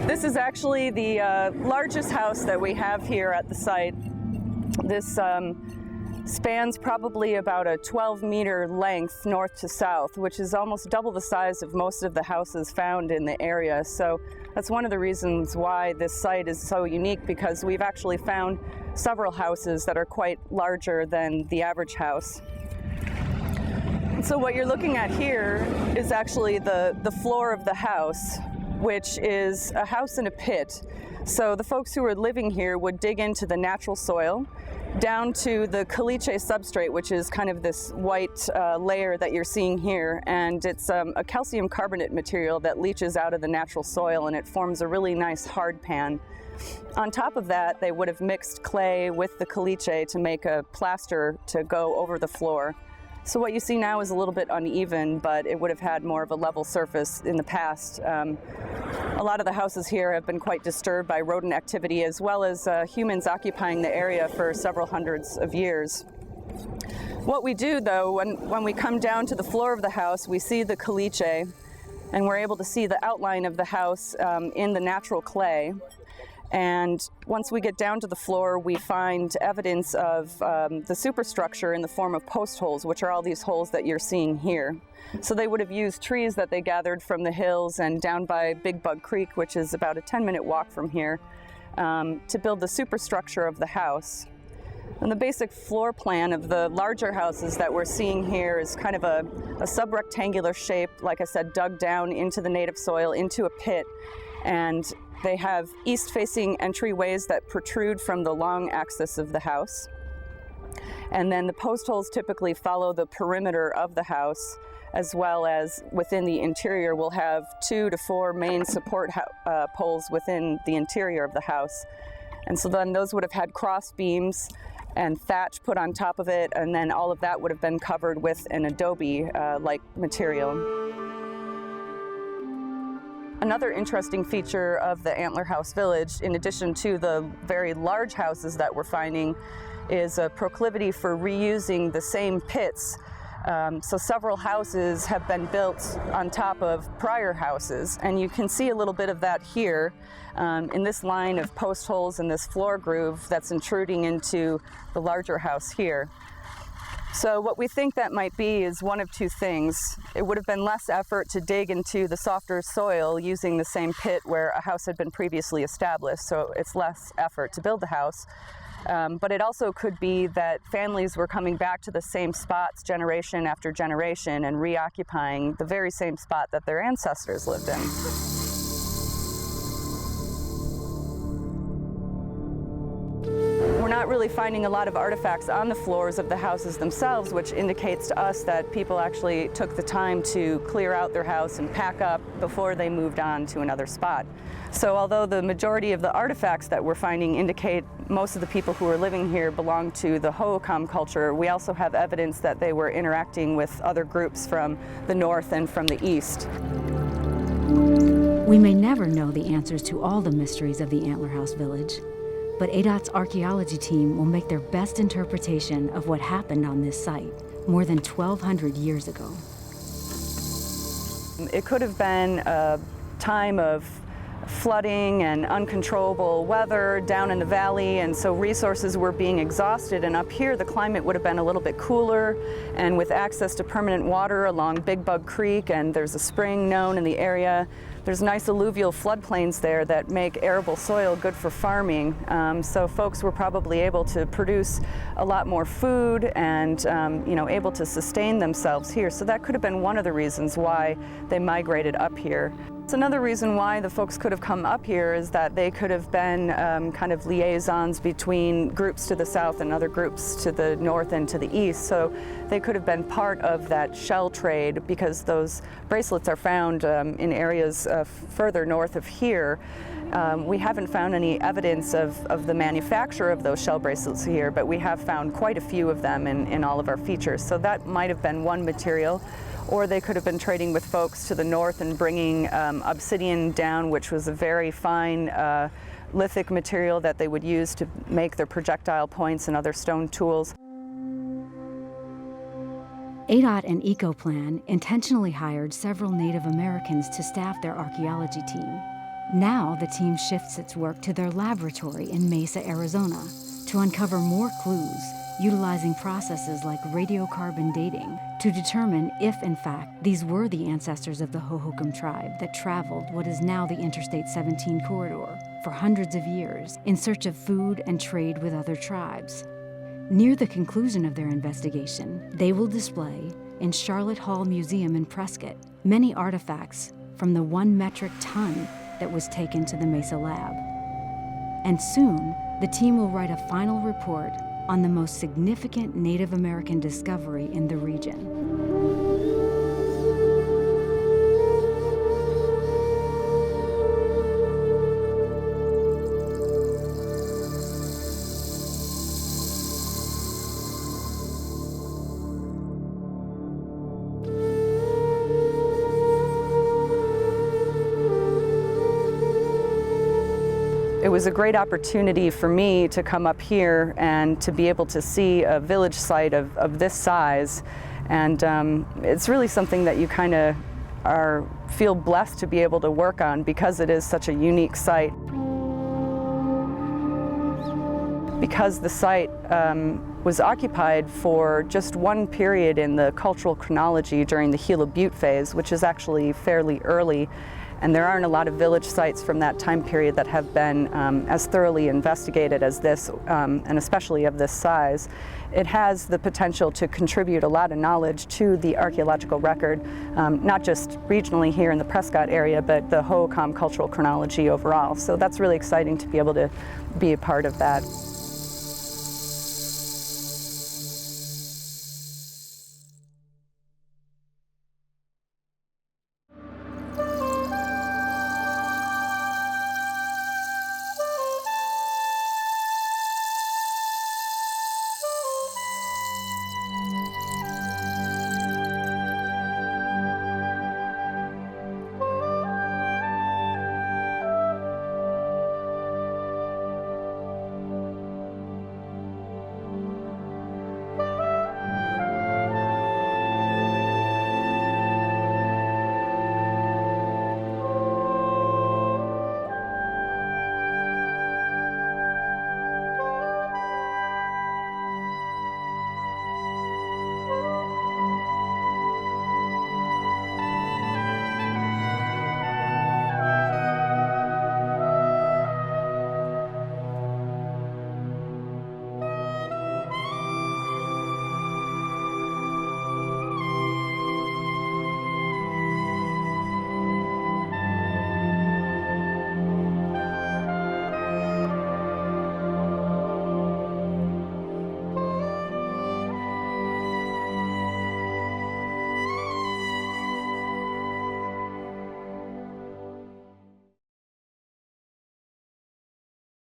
This is actually the largest house that we have here at the site. This spans probably about a 12-meter length north to south, which is almost double the size of most of the houses found in the area. So that's one of the reasons why this site is so unique, because we've actually found several houses that are quite larger than the average house. So what you're looking at here is actually the floor of the house, which is a house in a pit. So the folks who were living here would dig into the natural soil down to the caliche substrate, which is kind of this white layer that you're seeing here. And it's a calcium carbonate material that leaches out of the natural soil, and it forms a really nice hard pan. On top of that, they would have mixed clay with the caliche to make a plaster to go over the floor. So what you see now is a little bit uneven, but it would have had more of a level surface in the past. A lot of the houses here have been quite disturbed by rodent activity, as well as humans occupying the area for several hundreds of years. What we do, though, when we come down to the floor of the house, we see the caliche, and we're able to see the outline of the house in the natural clay. And once we get down to the floor, we find evidence of the superstructure in the form of post holes, which are all these holes that you're seeing here. So they would have used trees that they gathered from the hills and down by Big Bug Creek, which is about a 10-minute walk from here, to build the superstructure of the house. And the basic floor plan of the larger houses that we're seeing here is kind of a sub-rectangular shape, like I said, dug down into the native soil, into a pit. And they have east-facing entryways that protrude from the long axis of the house. And then the post holes typically follow the perimeter of the house, as well as within the interior we'll have 2 to 4 main support poles within the interior of the house. And so then those would have had cross beams and thatch put on top of it, and then all of that would have been covered with an adobe-like material. Another interesting feature of the Antler House village, in addition to the very large houses that we're finding, is a proclivity for reusing the same pits. So several houses have been built on top of prior houses, and you can see a little bit of that here in this line of post holes and this floor groove that's intruding into the larger house here. So what we think that might be is one of two things. It would have been less effort to dig into the softer soil using the same pit where a house had been previously established, so it's less effort to build the house. But it also could be that families were coming back to the same spots generation after generation and reoccupying the very same spot that their ancestors lived in. We're not really finding a lot of artifacts on the floors of the houses themselves, which indicates to us that people actually took the time to clear out their house and pack up before they moved on to another spot. So although the majority of the artifacts that we're finding indicate most of the people who are living here belong to the Hohokam culture, we also have evidence that they were interacting with other groups from the north and from the east. We may never know the answers to all the mysteries of the Antler House village, but ADOT's archaeology team will make their best interpretation of what happened on this site more than 1,200 years ago. It could have been a time of flooding and uncontrollable weather down in the valley, and so resources were being exhausted, and up here the climate would have been a little bit cooler, and with access to permanent water along Big Bug Creek, and there's a spring known in the area. There's nice alluvial floodplains there that make arable soil good for farming, so folks were probably able to produce a lot more food and able to sustain themselves here. So that could have been one of the reasons why they migrated up here. It's another reason why the folks could have come up here is that they could have been kind of liaisons between groups to the south and other groups to the north and to the east. So they could have been part of that shell trade, because those bracelets are found in areas further north of here. We haven't found any evidence of the manufacture of those shell bracelets here, but we have found quite a few of them in all of our features. So that might have been one material. Or they could have been trading with folks to the north and bringing obsidian down, which was a very fine lithic material that they would use to make their projectile points and other stone tools. ADOT and EcoPlan intentionally hired several Native Americans to staff their archaeology team. Now the team shifts its work to their laboratory in Mesa, Arizona, to uncover more clues, utilizing processes like radiocarbon dating to determine if, in fact, these were the ancestors of the Hohokam tribe that traveled what is now the Interstate 17 corridor for hundreds of years in search of food and trade with other tribes. Near the conclusion of their investigation, they will display, in Charlotte Hall Museum in Prescott, many artifacts from the 1 metric ton that was taken to the Mesa lab. And soon, the team will write a final report on the most significant Native American discovery in the region. It was a great opportunity for me to come up here and to be able to see a village site of this size. And it's really something that you kind of feel blessed to be able to work on because it is such a unique site. Because the site was occupied for just one period in the cultural chronology during the Gila Butte phase, which is actually fairly early. And there aren't a lot of village sites from that time period that have been as thoroughly investigated as this, and especially of this size. It has the potential to contribute a lot of knowledge to the archaeological record, not just regionally here in the Prescott area, but the Hohokam cultural chronology overall. So that's really exciting to be able to be a part of that.